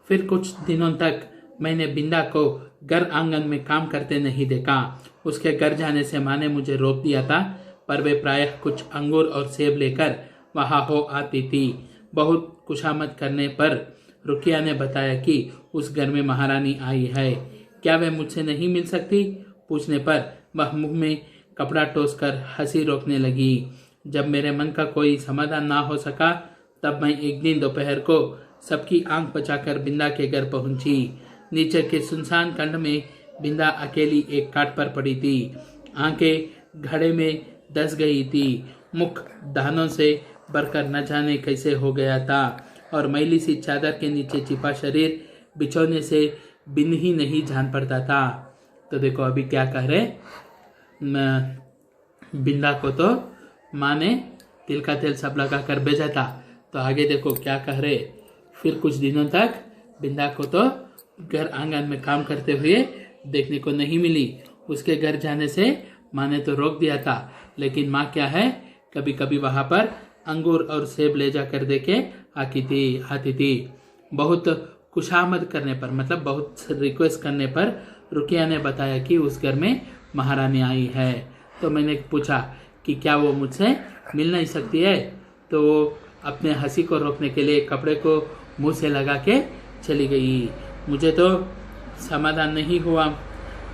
फिर कुछ दिनों तक मैंने बिंदा को घर आंगन में काम करते नहीं देखा। उसके घर जाने से माँ ने मुझे रोक दिया था, पर वे प्रायः कुछ अंगूर और सेब लेकर वहाँ हो आती थी। बहुत खुशामद करने पर रुकिया ने बताया कि उस घर में महारानी आई है। क्या वे मुझसे नहीं मिल सकती? पूछने पर वह मुंह में कपड़ा टोसकर हंसी रोकने लगी। जब मेरे मन का कोई समाधान ना हो सका, तब मैं एक दिन दोपहर को सबकी आंख बचाकर बिंदा के घर पहुंची। नीचे के सुनसान खंड में बिंदा अकेली एक काट पर पड़ी थी। आंखें घड़े में दस गई थी, मुख दानों से भरकर न जाने कैसे हो गया था, और मैली सी चादर के नीचे छिपा शरीर बिछोने से बिन ही नहीं जान पड़ता था। तो देखो अभी क्या कह रहे, बिंदा को तो माँ ने तिल का तेल सब लगा कर भेजा था। तो आगे देखो क्या कह रहे, फिर कुछ दिनों तक बिंदा को तो घर आंगन में काम करते हुए देखने को नहीं मिली। उसके घर जाने से माँ ने तो रोक दिया था, लेकिन माँ क्या है, कभी कभी वहाँ पर अंगूर और सेब ले जाकर देके आती थी। बहुत खुशामद करने पर, मतलब बहुत रिक्वेस्ट करने पर रुकिया ने बताया कि उस घर में महारानी आई है। तो मैंने पूछा कि क्या वो मुझसे मिल नहीं सकती है? तो वो अपने हंसी को रोकने के लिए कपड़े को मुंह से लगा के चली गई। मुझे तो समाधान नहीं हुआ।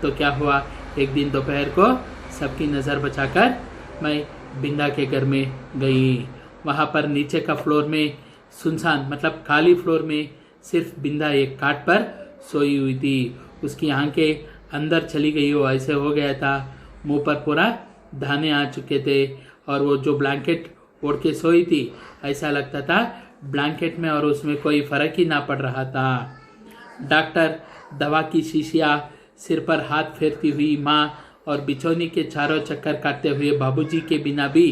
तो क्या हुआ, एक दिन दोपहर को सबकी नज़र बचाकर मैं बिंदा के घर में गई। वहाँ पर नीचे का फ्लोर में सुनसान, मतलब खाली फ्लोर में सिर्फ बिंदा एक काट पर सोई हुई थी। उसकी आंखें अंदर चली गई हो ऐसे हो गया था। मुंह पर पूरा दाने आ चुके थे, और वो जो ब्लैंकेट ओढ़ के सोई थी, ऐसा लगता था ब्लैंकेट में और उसमें कोई फर्क ही ना पड़ रहा था। डॉक्टर, दवा की शीशियाँ, सिर पर हाथ फेरती हुई माँ और बिछौनी के चारों चक्कर काटते हुए बाबूजी के बिना भी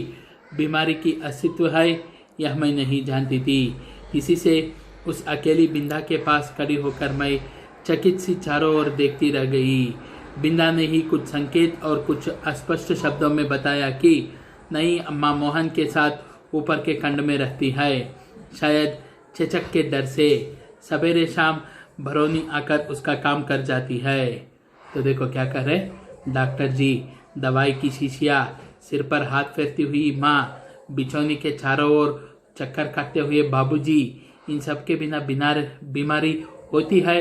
बीमारी की अस्तित्व है, यह मैं नहीं जानती थी। इसी से उस अकेली बिंदा के पास खड़ी होकर मैं चकित सी चारों ओर देखती रह गई। बिंदा ने ही कुछ संकेत और कुछ अस्पष्ट शब्दों में बताया कि नई अम्मा मोहन के साथ ऊपर के खंड में रहती है, शायद चेचक के डर से। सवेरे शाम भरोनी आकर उसका काम कर जाती है। तो देखो क्या कर रहे, डॉक्टर जी, दवाई की शीशियाँ, सिर पर हाथ फेरती हुई माँ, बिछौनी के चारों ओर चक्कर काटते हुए बाबूजी, इन सब के बिना बीमारी होती है,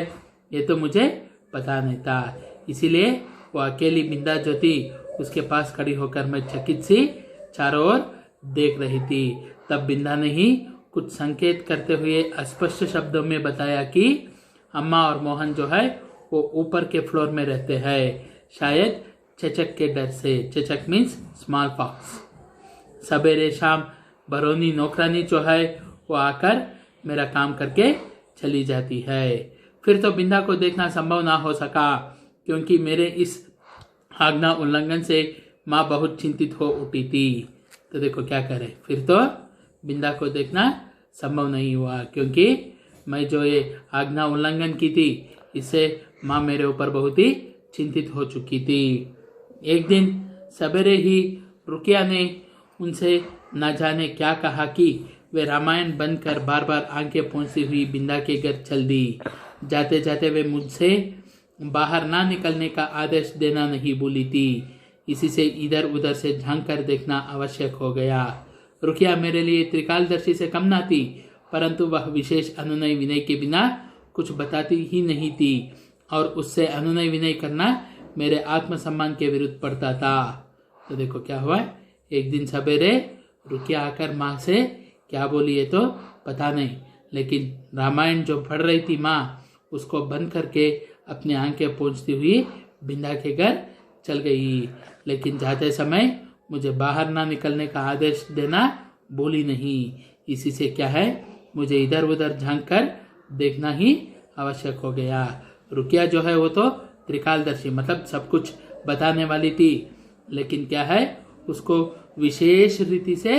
ये तो मुझे पता नहीं था। इसीलिए वो अकेली बिंदा जो थी, उसके पास खड़ी होकर मैं चकित सी चारों ओर देख रही थी। तब बिंदा ने ही कुछ संकेत करते हुए स्पष्ट शब्दों में बताया कि अम्मा और मोहन जो है वो ऊपर के फ्लोर में रहते हैं, शायद चेचक के डर से। चेचक मीन्स स्मॉल पॉक्स। सवेरे शाम बरौनी नौकरानी जो है वो आकर मेरा काम करके चली जाती है। फिर तो बिंदा को देखना संभव ना हो सका, क्योंकि मेरे इस आज्ञा उल्लंघन से माँ बहुत चिंतित हो उठी थी। तो देखो क्या करे, फिर तो बिंदा को देखना संभव नहीं हुआ, क्योंकि मैं जो ये आज्ञा उल्लंघन की थी, इससे माँ मेरे ऊपर बहुत ही चिंतित हो चुकी थी। एक दिन सवेरे ही रुकिया ने उनसे न जाने क्या कहा कि वे रामायण बंद कर बार बार आंखें पोंछती हुई बिंदा के घर चल दी। जाते जाते वे मुझसे बाहर ना निकलने का आदेश देना नहीं भूली थी। इसी से इधर उधर से झांक कर देखना आवश्यक हो गया। रुकिया मेरे लिए त्रिकालदर्शी से कम ना थी, परंतु वह विशेष अनुनय विनय के बिना कुछ बताती ही नहीं थी, और उससे अनुनय विनय करना मेरे आत्मसम्मान के विरुद्ध पड़ता था। तो देखो क्या हुआ, एक दिन सवेरे रुकिया आकर माँ से क्या बोली है तो पता नहीं, लेकिन रामायण जो पढ़ रही थी माँ, उसको बंद करके अपनी आंखें पोंछती हुई बिंदा के घर चल गई। लेकिन जाते समय मुझे बाहर ना निकलने का आदेश देना भूली नहीं। इसी से क्या है, मुझे इधर उधर झांक कर देखना ही आवश्यक हो गया। रुकिया जो है वो तो त्रिकालदर्शी, मतलब सब कुछ बताने वाली थी, लेकिन क्या है, उसको विशेष रीति से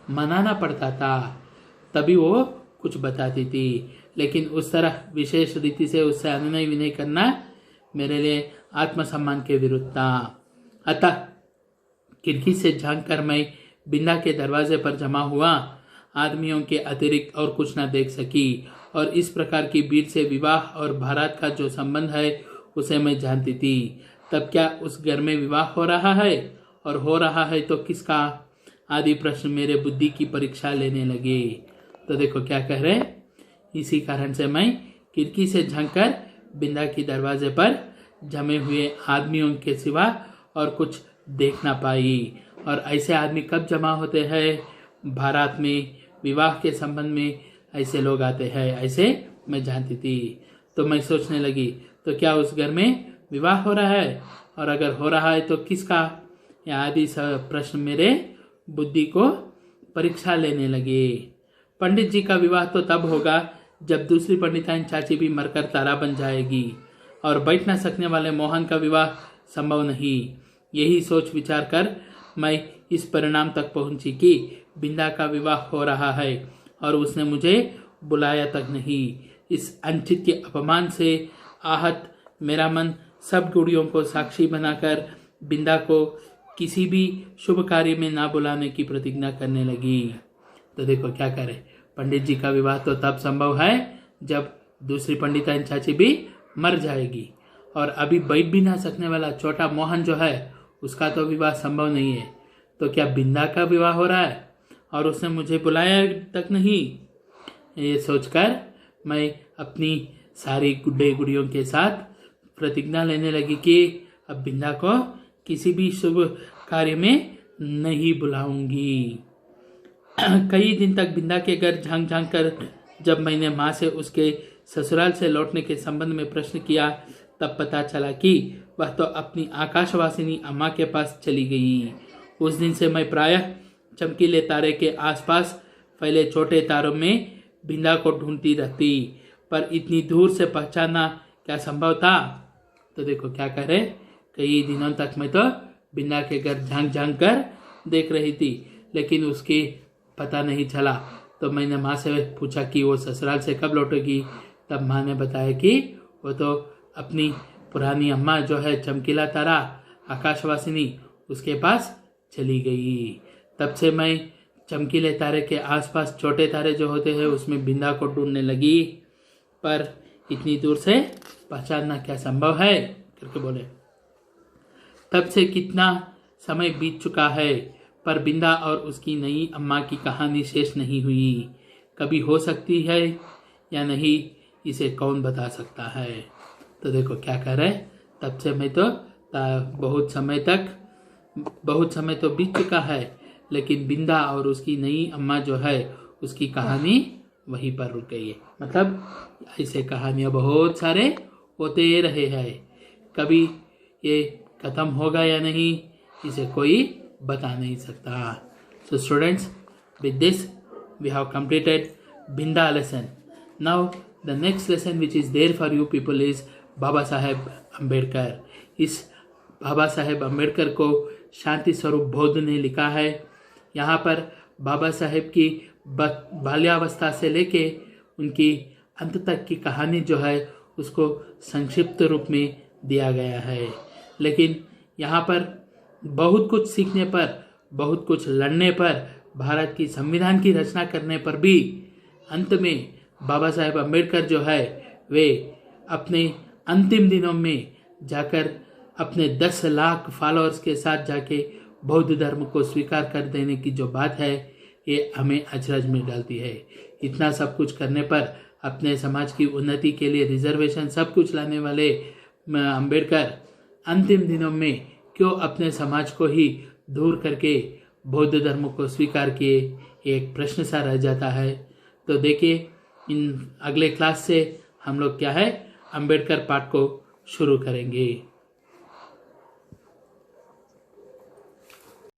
मनाना पड़ता था, तभी वो कुछ बताती थी। लेकिन उस तरह विशेष रीति से उससे अनुनय विनय करना मेरे लिए आत्मसम्मान के विरुद्ध था। अतः खिड़की से झांक कर मैं बिंदा के दरवाजे पर जमा हुआ आदमियों के अतिरिक्त और कुछ न देख सकी, और इस प्रकार की बीर से विवाह और भारत का जो संबंध है उसे मैं जानती थी। तब क्या उस घर में विवाह हो रहा है, और हो रहा है तो किसका, आदि प्रश्न मेरे बुद्धि की परीक्षा लेने लगे। तो देखो क्या कह रहे, इसी कारण से मैं खिड़की से झांककर बिंदा की दरवाजे पर जमे हुए आदमियों के सिवा और कुछ देख ना पाई। और ऐसे आदमी कब जमा होते हैं, भारत में विवाह के संबंध में ऐसे लोग आते हैं, ऐसे मैं जानती थी। तो मैं सोचने लगी, तो क्या उस घर में विवाह हो रहा है, और अगर हो रहा है तो किसका, आदि सब प्रश्न मेरे बुद्धि को परीक्षा लेने लगे। पंडित जी का विवाह तो तब होगा जब दूसरी पंडिताइन चाची भी मरकर तारा बन जाएगी, और बैठ न सकने वाले मोहन का विवाह संभव नहीं। यही सोच विचार कर मैं इस परिणाम तक पहुंची कि बिंदा का विवाह हो रहा है और उसने मुझे बुलाया तक नहीं। इस अनुचित के अपमान से आहत मेरा मन सब गुड़ियों को साक्षी बनाकर बिंदा को किसी भी शुभ कार्य में ना बुलाने की प्रतिज्ञा करने लगी। तो देखो क्या करे, पंडित जी का विवाह तो तब संभव है जब दूसरी पंडिताइन चाची भी मर जाएगी, और अभी बैठ भी ना सकने वाला छोटा मोहन जो है उसका तो विवाह संभव नहीं है। तो क्या बिंदा का विवाह हो रहा है और उसने मुझे बुलाया तक नहीं। ये सोचकर मैं अपनी सारी गुड्डे गुड़ियों के साथ प्रतिज्ञा लेने लगी कि अब बिंदा को किसी भी शुभ कार्य में नहीं बुलाऊंगी। कई दिन तक बिंदा के घर झांक झांक कर जब मैंने माँ से उसके ससुराल से लौटने के संबंध में प्रश्न किया, तब पता चला कि वह तो अपनी आकाशवासिनी अम्मा के पास चली गई। उस दिन से मैं प्रायः चमकीले तारे के आसपास फैले छोटे तारों में बिंदा को ढूंढती रहती, पर इतनी दूर से पहचानना क्या संभव था। तो देखो क्या कह रहे, कई दिनों तक मैं तो बिंदा के घर झांक झांक कर देख रही थी, लेकिन उसकी पता नहीं चला। तो मैंने माँ से पूछा कि वो ससुराल से कब लौटेगी। तब माँ ने बताया कि वो तो अपनी पुरानी अम्मा जो है चमकीला तारा आकाशवासिनी, उसके पास चली गई। तब से मैं चमकीले तारे के आसपास छोटे तारे जो होते हैं उसमें बिंदा को ढूंढने लगी, पर इतनी दूर से पहचानना क्या संभव है करके बोले। तब से कितना समय बीत चुका है, पर बिंदा और उसकी नई अम्मा की कहानी शेष नहीं हुई। कभी हो सकती है या नहीं, इसे कौन बता सकता है। तो देखो क्या कह रहे, तब से मैं तो बहुत समय तो बीत चुका है, लेकिन बिंदा और उसकी नई अम्मा जो है उसकी कहानी वहीं पर रुक गई है। मतलब ऐसे कहानियाँ बहुत सारे होते रहे हैं, कभी ये खत्म होगा या नहीं इसे कोई बता नहीं सकता। So students, with this we have completed Binda lesson. Now the next lesson which is there for you people is Baba Saheb Ambedkar. इस बाबा साहेब अम्बेडकर को शांति स्वरूप बौद्ध ने लिखा है। यहाँ पर बाबा साहेब की बाल्यावस्था से लेके उनकी अंत तक की कहानी जो है उसको संक्षिप्त रूप में दिया गया है, लेकिन यहाँ पर बहुत कुछ सीखने पर, बहुत कुछ लड़ने पर, भारत की संविधान की रचना करने पर भी अंत में बाबा साहेब अम्बेडकर जो है वे अपने अंतिम दिनों में जाकर अपने 10 लाख फॉलोअर्स के साथ जाके बौद्ध धर्म को स्वीकार कर देने की जो बात है ये हमें अचरज में डालती है। इतना सब कुछ करने पर, अपने समाज की उन्नति के लिए रिजर्वेशन सब कुछ लाने वाले अम्बेडकर अंतिम दिनों में क्यों अपने समाज को ही दूर करके बौद्ध धर्म को स्वीकार किए, एक प्रश्न सा रह जाता है। तो देखिए इन अगले क्लास से हम लोग क्या है अम्बेडकर पाठ को शुरू करेंगे।